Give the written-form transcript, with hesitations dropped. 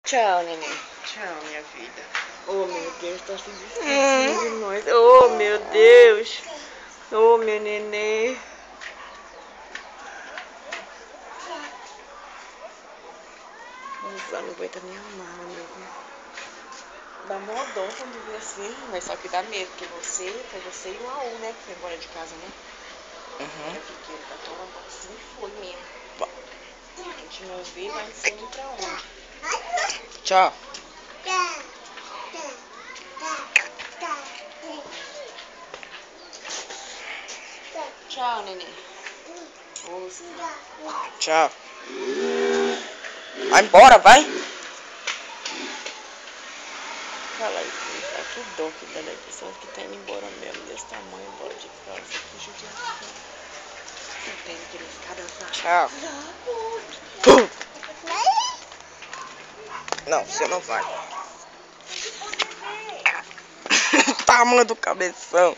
Tchau, neném. Tchau, minha vida. Oh, meu Deus, tá se despedindo de nós. Oh, meu Deus. Oh, meu neném. Nossa, não aguenta nem amar, amigo. Dá mó dó quando vê assim, mas só que dá medo, porque foi você e o Raul, né, que foi embora de casa, né? Eu fiquei, tá tomando assim e foi mesmo. A gente não vê, mas não sei nem pra onde. Tchau. Tchau, neném. Tchau. Vai embora, vai. Fala aí, filho. Tá que dó que dá, né? Pessoa que tá indo embora mesmo, desse tamanho, embora de casa. Que judiação. Você tem aquele escada. Tchau. Não, você não vai. Tamanho do cabeção.